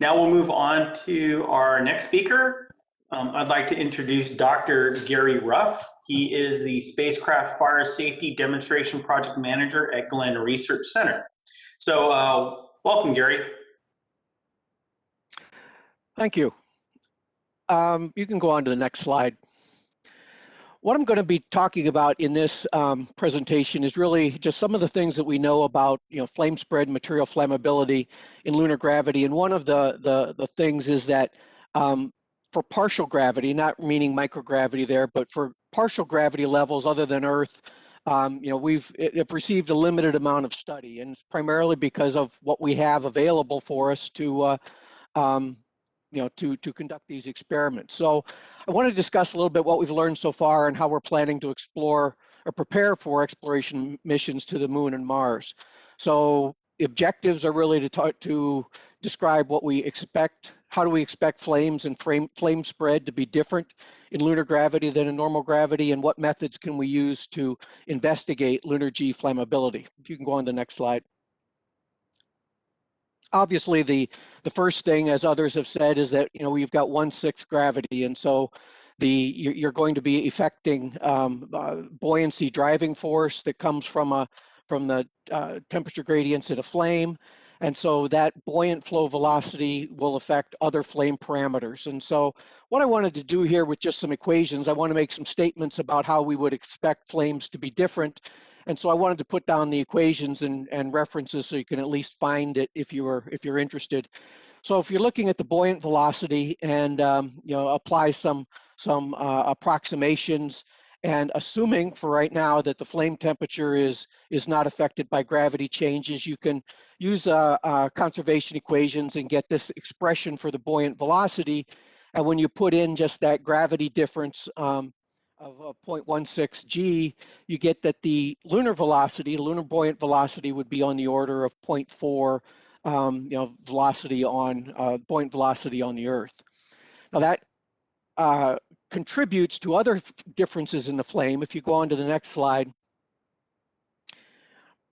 Now we'll move on to our next speaker. I'd like to introduce Dr. Gary Ruff. He is the Spacecraft Fire Safety Demonstration Project Manager at Glenn Research Center. So welcome, Gary. Thank you. You can go on to the next slide. What I'm going to be talking about in this presentation is really just some of the things that we know about, flame spread, material flammability in lunar gravity. And one of the things is that for partial gravity, not meaning microgravity there, but for partial gravity levels other than Earth, we've received a limited amount of study, and it's primarily because of what we have available for us to to conduct these experiments. So I want to discuss a little bit what we've learned so far and how we're planning to explore or prepare for exploration missions to the Moon and Mars. So the objectives are really to describe what we expect, how do we expect flames and flame spread to be different in lunar gravity than in normal gravity, and what methods can we use to investigate lunar G flammability. If you can go on to the next slide. Obviously, the first thing, as others have said, is that we've got 1/6 gravity, and so you're going to be affecting buoyancy driving force that comes from the temperature gradients at a flame, and so that buoyant flow velocity will affect other flame parameters. And so what I wanted to do here with just some equations, I want to make some statements about how we would expect flames to be different. And so I wanted to put down the equations and references so you can at least find it if you're interested. So if you're looking at the buoyant velocity and apply some approximations, and assuming for right now that the flame temperature is not affected by gravity changes, you can use conservation equations and get this expression for the buoyant velocity. And when you put in just that gravity difference of 0.16 g, you get that the lunar velocity, lunar buoyant velocity, would be on the order of 0.4 velocity on buoyant velocity on the Earth. Now that contributes to other differences in the flame. If you go on to the next slide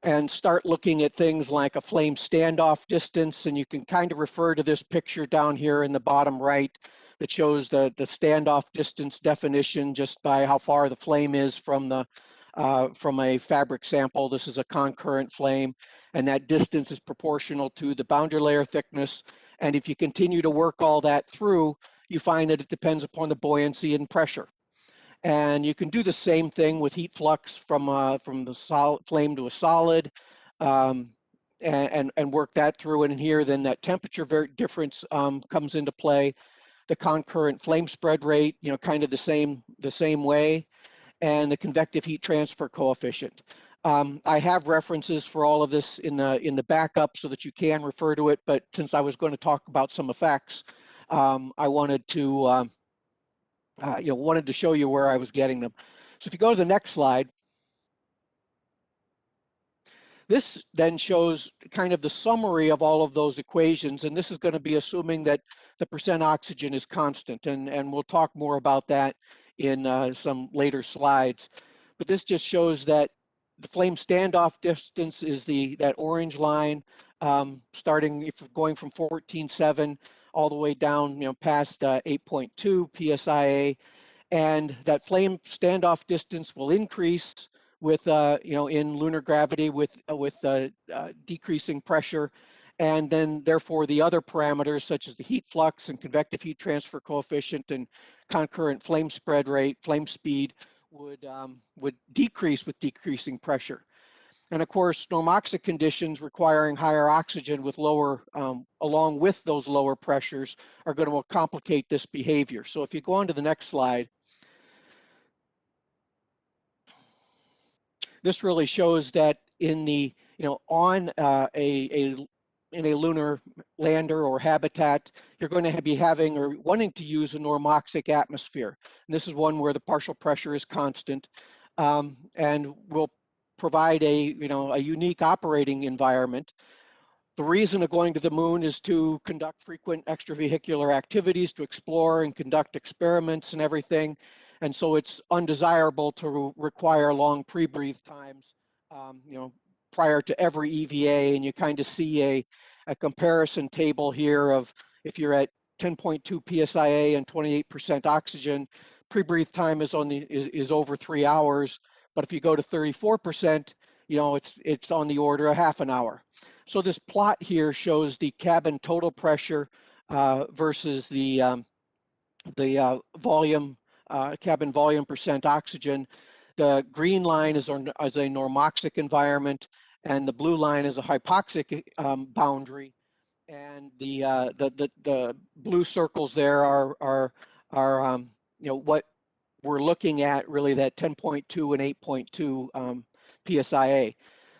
and start looking at things like a flame standoff distance, and you can kind of refer to this picture down here in the bottom right that shows the standoff distance definition just by how far the flame is from a fabric sample. This is a concurrent flame, and that distance is proportional to the boundary layer thickness. And if you continue to work all that through, you find that it depends upon the buoyancy and pressure. And you can do the same thing with heat flux from the solid flame to a solid, and work that through. And here, then that temperature difference comes into play. The concurrent flame spread rate, kind of the same way, and the convective heat transfer coefficient. I have references for all of this in the backup so that you can refer to it. But since I was going to talk about some effects, I wanted to show you where I was getting them. So if you go to the next slide, this then shows kind of the summary of all of those equations, and this is going to be assuming that the percent oxygen is constant, and we'll talk more about that in some later slides. But this just shows that the flame standoff distance is that orange line, starting if we're going from 14.7 all the way down, past 8.2 psia, and that flame standoff distance will increase with in lunar gravity with decreasing pressure, and then therefore the other parameters such as the heat flux and convective heat transfer coefficient and concurrent flame spread rate, flame speed would decrease with decreasing pressure. And of course, normoxic conditions requiring higher oxygen with lower, along with those lower pressures, are going to complicate this behavior. So if you go on to the next slide, this really shows that in the, on in a lunar lander or habitat, you're going to be having or wanting to use a normoxic atmosphere. And this is one where the partial pressure is constant, and will provide a unique operating environment. The reason of going to the moon is to conduct frequent extravehicular activities, to explore and conduct experiments and everything. And so it's undesirable to require long pre-breathe times, prior to every EVA. And you kind of see a comparison table here of, if you're at 10.2 psia and 28% oxygen, pre-breathe time is over 3 hours. But if you go to 34%, it's on the order of half an hour. So this plot here shows the cabin total pressure versus the volume, cabin volume percent oxygen. The green line is a normoxic environment, and the blue line is a hypoxic boundary. And the blue circles there are what we're looking at, really, that 10.2 and 8.2 psia.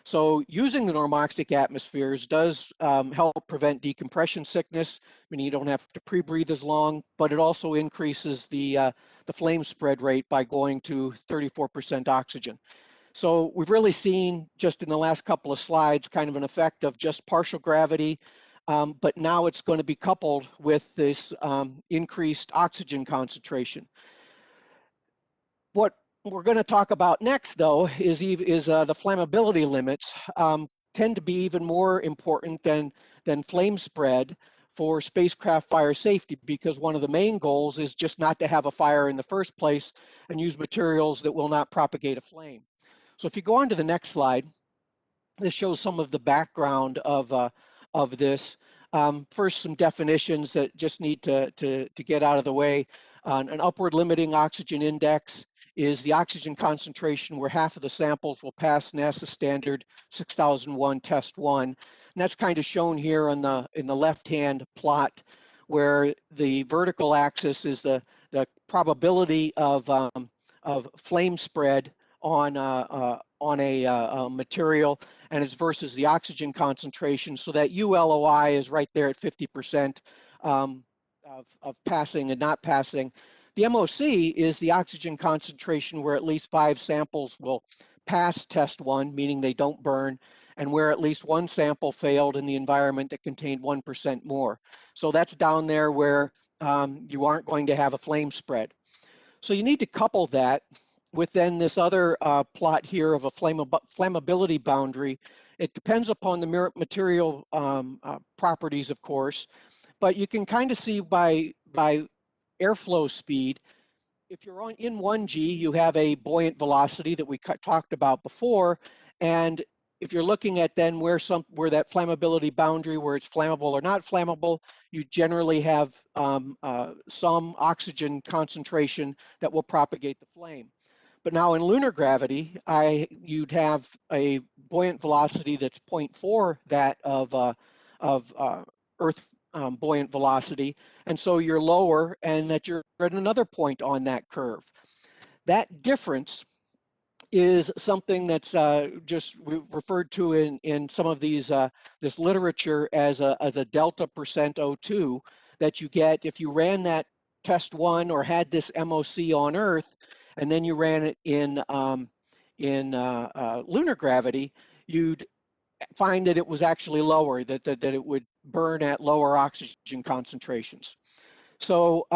So using the normoxic atmospheres does help prevent decompression sickness, meaning you don't have to pre-breathe as long, but it also increases the flame spread rate by going to 34% oxygen. So we've really seen, just in the last couple of slides, kind of an effect of just partial gravity, but now it's going to be coupled with this increased oxygen concentration. What we're going to talk about next, though, is the flammability limits. Tend to be even more important than flame spread for spacecraft fire safety, because one of the main goals is just not to have a fire in the first place and use materials that will not propagate a flame. So if you go on to the next slide, this shows some of the background of this. First, some definitions that just need to get out of the way. An upward limiting oxygen index is the oxygen concentration where half of the samples will pass NASA standard 6001 test 1. And that's kind of shown here in the left-hand plot, where the vertical axis is the probability of flame spread on a material, and it's versus the oxygen concentration. So that ULOI is right there at 50% of passing and not passing. The MOC is the oxygen concentration where at least 5 samples will pass test 1, meaning they don't burn, and where at least 1 sample failed in the environment that contained 1% more. So that's down there where you aren't going to have a flame spread. So you need to couple that with then this other plot here of a flammability boundary. It depends upon the material properties, of course, but you can kind of see by airflow speed, if you're in 1G, you have a buoyant velocity that we talked about before, and if you're looking at then where that flammability boundary, where it's flammable or not flammable, you generally have some oxygen concentration that will propagate the flame. But now in lunar gravity, you'd have a buoyant velocity that's 0.4 that of Earth buoyant velocity, and so you're lower, and that you're at another point on that curve. That difference is something that's just referred to in some of these this literature as a delta percent O2 that you get if you ran that test 1 or had this MOC on Earth, and then you ran it in lunar gravity, you'd find that it was actually lower, that it would burn at lower oxygen concentrations. So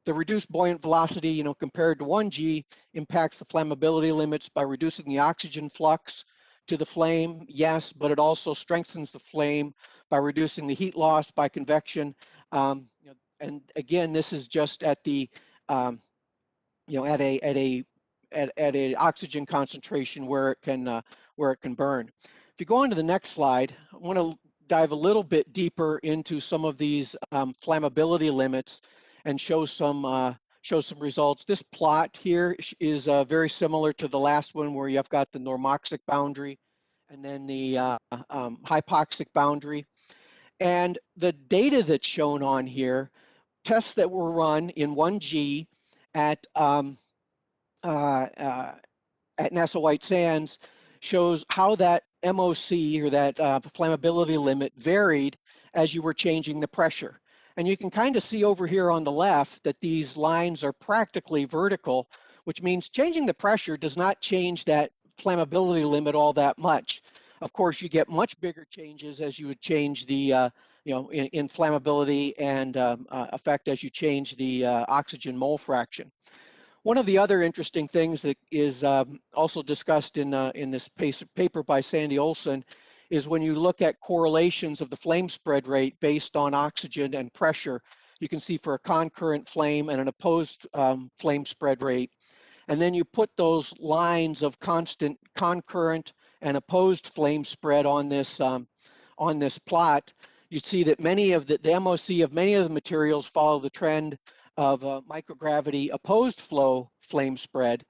the reduced buoyant velocity, compared to 1G, impacts the flammability limits by reducing the oxygen flux to the flame, yes, but it also strengthens the flame by reducing the heat loss by convection. And again, this is just at the at a oxygen concentration where it can burn. If you go on to the next slide, I want to dive a little bit deeper into some of these flammability limits and show some results. This plot here is very similar to the last one, where you've got the normoxic boundary and then the hypoxic boundary. And the data that's shown on here, tests that were run in 1G at NASA White Sands, shows how that MOC, or that flammability limit, varied as you were changing the pressure. And you can kind of see over here on the left that these lines are practically vertical, which means changing the pressure does not change that flammability limit all that much. Of course, you get much bigger changes as you would change the in flammability and effect as you change the oxygen mole fraction. One of the other interesting things that is also discussed in this paper by Sandy Olson is when you look at correlations of the flame spread rate based on oxygen and pressure. You can see for a concurrent flame and an opposed flame spread rate. And then you put those lines of constant concurrent and opposed flame spread on this plot. You see that many of the MOC of many of the materials follow the trend of microgravity opposed flow flame spread.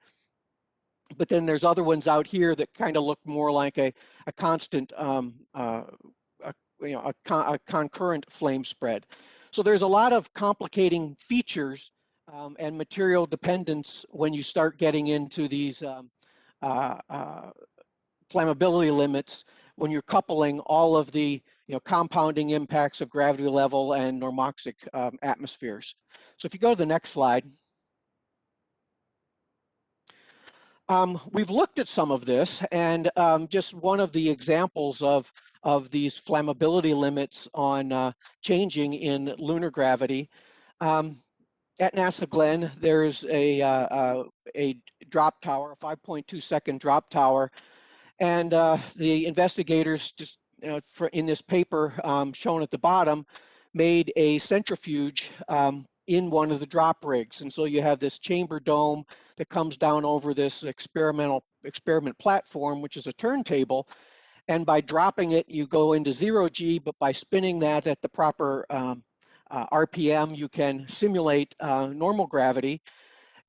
But then there's other ones out here that kind of look more like a constant, a concurrent flame spread. So there's a lot of complicating features and material dependence when you start getting into these flammability limits, when you're coupling all of the compounding impacts of gravity level and normoxic atmospheres. So if you go to the next slide. We've looked at some of this, and just one of the examples of these flammability limits on changing in lunar gravity. At NASA Glenn, there's a drop tower, a 5.2 second drop tower, and the investigators just in this paper shown at the bottom made a centrifuge in one of the drop rigs. And so you have this chamber dome that comes down over this experiment platform, which is a turntable. And by dropping it, you go into 0G, but by spinning that at the proper RPM, you can simulate normal gravity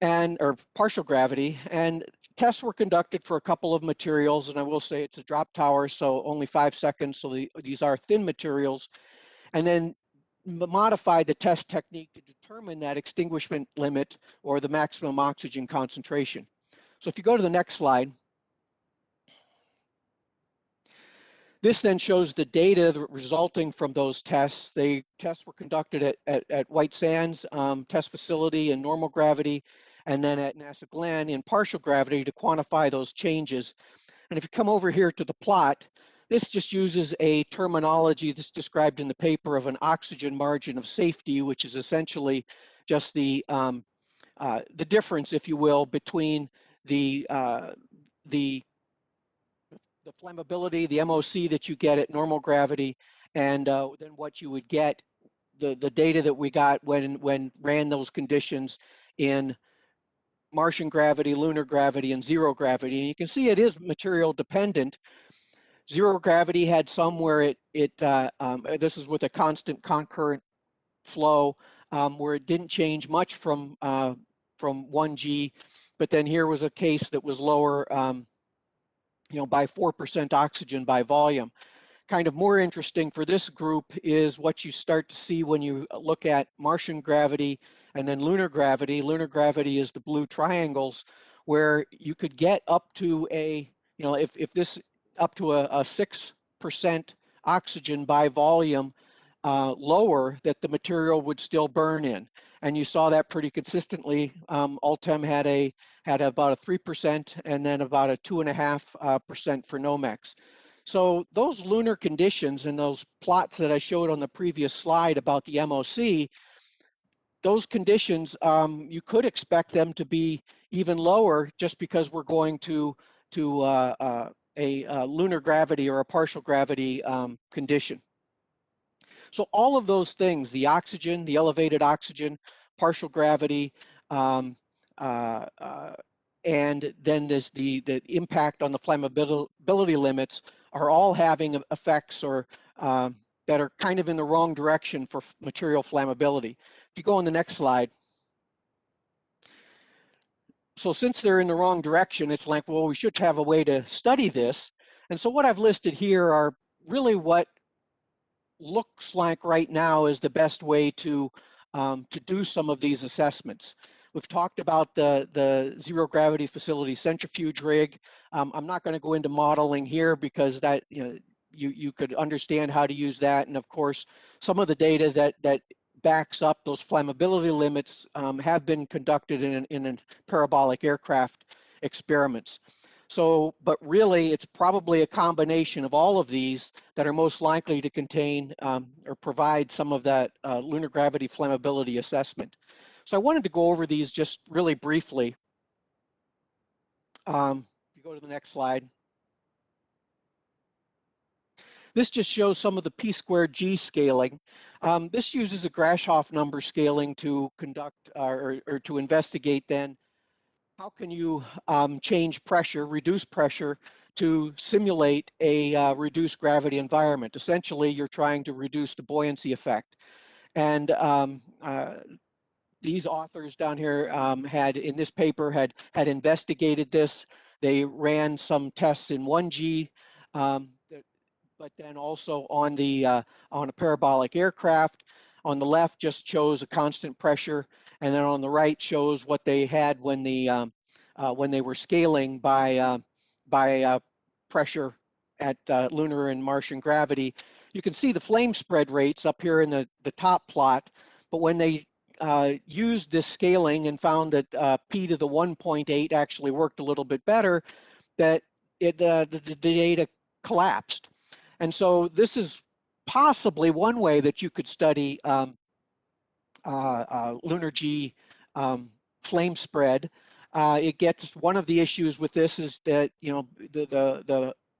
or partial gravity. And tests were conducted for a couple of materials. And I will say it's a drop tower, so only 5 seconds. So these are thin materials. And then modify the test technique to determine that extinguishment limit or the maximum oxygen concentration. So if you go to the next slide, this then shows the data resulting from those tests. The tests were conducted at White Sands test facility in normal gravity, and then at NASA Glenn in partial gravity to quantify those changes. And if you come over here to the plot, this just uses a terminology that's described in the paper of an oxygen margin of safety, which is essentially just the difference, if you will, between the flammability, the MOC that you get at normal gravity, and then what you would get, the data that we got when ran those conditions in Martian gravity, lunar gravity, and zero gravity. And you can see it is material dependent. Zero gravity had some where this is with a constant concurrent flow, where it didn't change much from 1G, but then here was a case that was lower, by 4% oxygen by volume. Kind of more interesting for this group is what you start to see when you look at Martian gravity and then lunar gravity. Lunar gravity is the blue triangles, where you could get up to if this up to a 6% oxygen by volume lower, that the material would still burn in. And you saw that pretty consistently. Ultem had about a 3% and then about a 2.5% for Nomex. So those lunar conditions and those plots that I showed on the previous slide about the MOC, those conditions, you could expect them to be even lower just because we're going to a lunar gravity or a partial gravity condition. So all of those things, the oxygen, the elevated oxygen, partial gravity, and then there's the impact on the flammability limits are all having effects or that are kind of in the wrong direction for material flammability. If you go on the next slide. So since they're in the wrong direction, it's like, well, we should have a way to study this. And so what I've listed here are really what looks like right now is the best way to do some of these assessments. We've talked about the zero gravity facility centrifuge rig. I'm not going to go into modeling here because that you could understand how to use that, and of course some of the data that backs up those flammability limits have been conducted in parabolic aircraft experiments. So, but really, it's probably a combination of all of these that are most likely to contain or provide some of that lunar gravity flammability assessment. So I wanted to go over these just really briefly. If you go to the next slide. This just shows some of the p²g scaling. This uses a Grashof number scaling to conduct or to investigate then how can you change pressure, reduce pressure to simulate a reduced gravity environment. Essentially, you're trying to reduce the buoyancy effect. And these authors down here had, in this paper, had investigated this. They ran some tests in 1G, but then also on a parabolic aircraft. On the left just shows a constant pressure, and then on the right shows what they had when they were scaling by pressure at lunar and Martian gravity. You can see the flame spread rates up here in the top plot, but when they used this scaling and found that p to the 1.8 actually worked a little bit better, that the data collapsed. And so this is possibly one way that you could study lunar G flame spread. It gets, one of the issues with this is that, you know,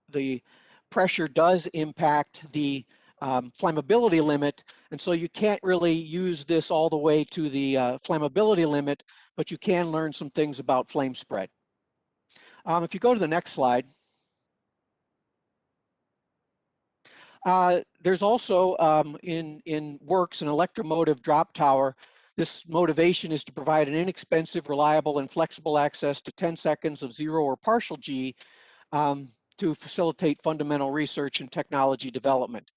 the pressure does impact the flammability limit, and so you can't really use this all the way to the flammability limit, but you can learn some things about flame spread. If you go to the next slide. There's also in works an electromotive drop tower. This motivation is to provide an inexpensive, reliable, and flexible access to 10 seconds of zero or partial G to facilitate fundamental research and technology development.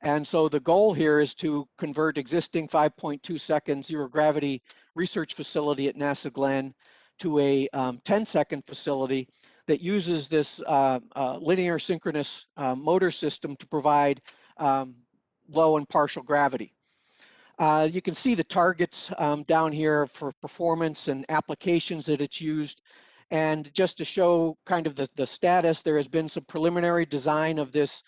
And so the goal here is to convert existing 5.2 second zero gravity research facility at NASA Glenn to a 10-second facility that uses this linear synchronous motor system to provide low and partial gravity. You can see the targets down here for performance and applications that it's used. And just to show kind of the status, there has been some preliminary design of this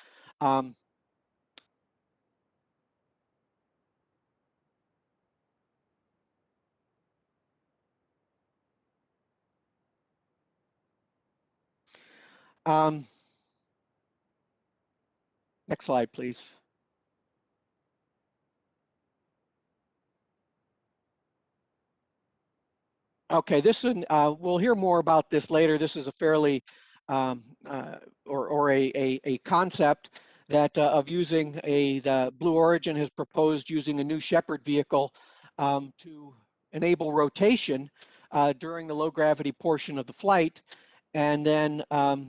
next slide, please. Okay, this one, we'll hear more about this later. This is a fairly, or a concept that of using the Blue Origin has proposed using a new Shepard vehicle to enable rotation during the low gravity portion of the flight. And then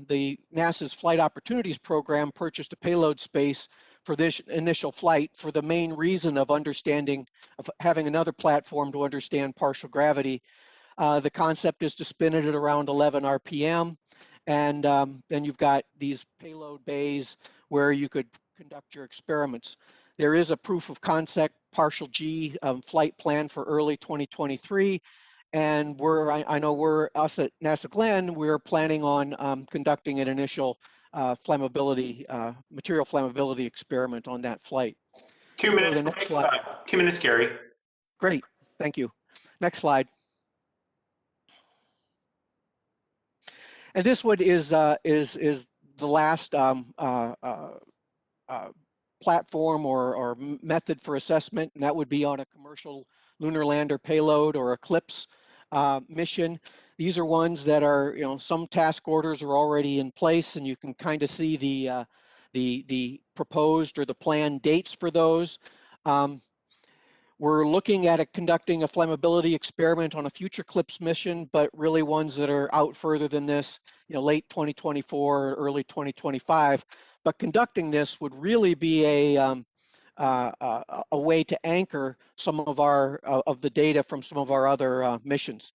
the NASA's Flight Opportunities Program purchased a payload space for this initial flight for the main reason of understanding, of having another platform to understand partial gravity. The concept is to spin it at around 11 RPM, and then you've got these payload bays where you could conduct your experiments. There is a proof of concept partial G flight plan for early 2023, and I know us at NASA Glenn, we're planning on conducting an initial flammability, material flammability experiment on that flight. 2 minutes. The next slide. 2 minutes, Gary. Great, thank you. Next slide. And this one is the last platform or method for assessment, and that would be on a commercial lunar lander payload or Eclipse mission. These are ones that are, you know, some task orders are already in place, and you can kind of see the proposed or the planned dates for those. We're looking at conducting a flammability experiment on a future Eclipse mission, but really ones that are out further than this, you know, late 2024 or early 2025. But conducting this would really be a way to anchor some of our of the data from some of our other missions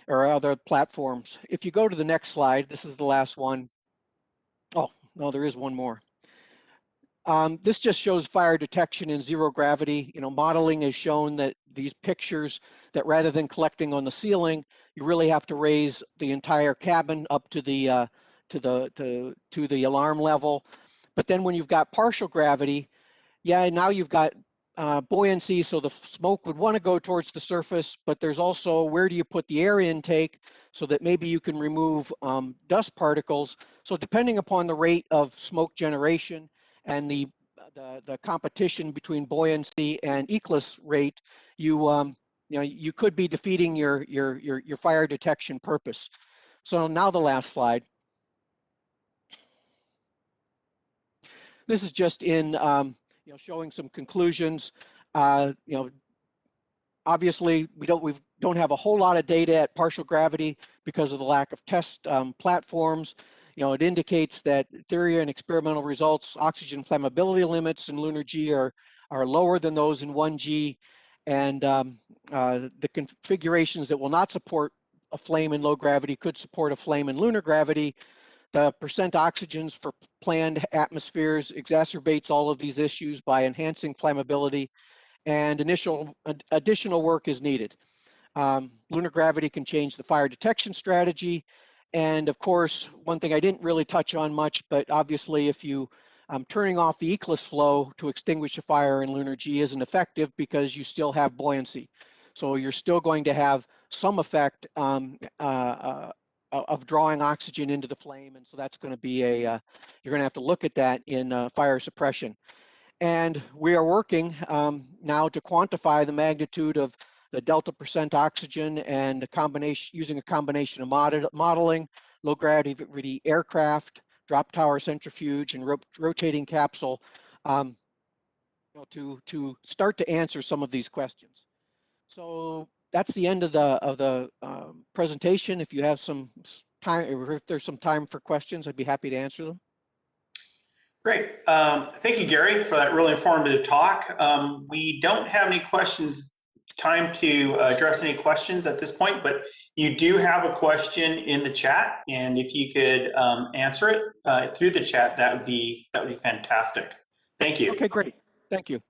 or other platforms. If you go to the next slide, this is the last one. Oh, no, there is one more. This just shows fire detection in zero gravity. You know, modeling has shown that these pictures, that rather than collecting on the ceiling, you really have to raise the entire cabin up to the alarm level. But then when you've got partial gravity, yeah, now you've got buoyancy, so the smoke would want to go towards the surface, but there's also, where do you put the air intake so that maybe you can remove dust particles. So depending upon the rate of smoke generation and the competition between buoyancy and eclipse rate, you could be defeating your fire detection purpose. So now the last slide. This is just in showing some conclusions. Obviously, we don't have a whole lot of data at partial gravity because of the lack of test platforms. It indicates that theory and experimental results, oxygen flammability limits in Lunar G are lower than those in 1G, and the configurations that will not support a flame in low gravity could support a flame in lunar gravity. The percent oxygens for planned atmospheres exacerbates all of these issues by enhancing flammability, and additional work is needed. Lunar gravity can change the fire detection strategy. And of course, one thing I didn't really touch on much, but obviously if you turning off the eclipse flow to extinguish a fire in Lunar G isn't effective because you still have buoyancy. So you're still going to have some effect of drawing oxygen into the flame. And so that's going to be you're going to have to look at that in fire suppression. And we are working now to quantify the magnitude of the delta percent oxygen and using a combination of modeling, low gravity aircraft, drop tower centrifuge, and rotating capsule to start to answer some of these questions. So that's the end of the presentation. If you have some time, or if there's some time for questions, I'd be happy to answer them. Great. Thank you, Gary, for that really informative talk. We don't have any time to address any questions at this point, but you do have a question in the chat, and if you could answer it through the chat, that would be fantastic. Thank you. Okay, great. Thank you.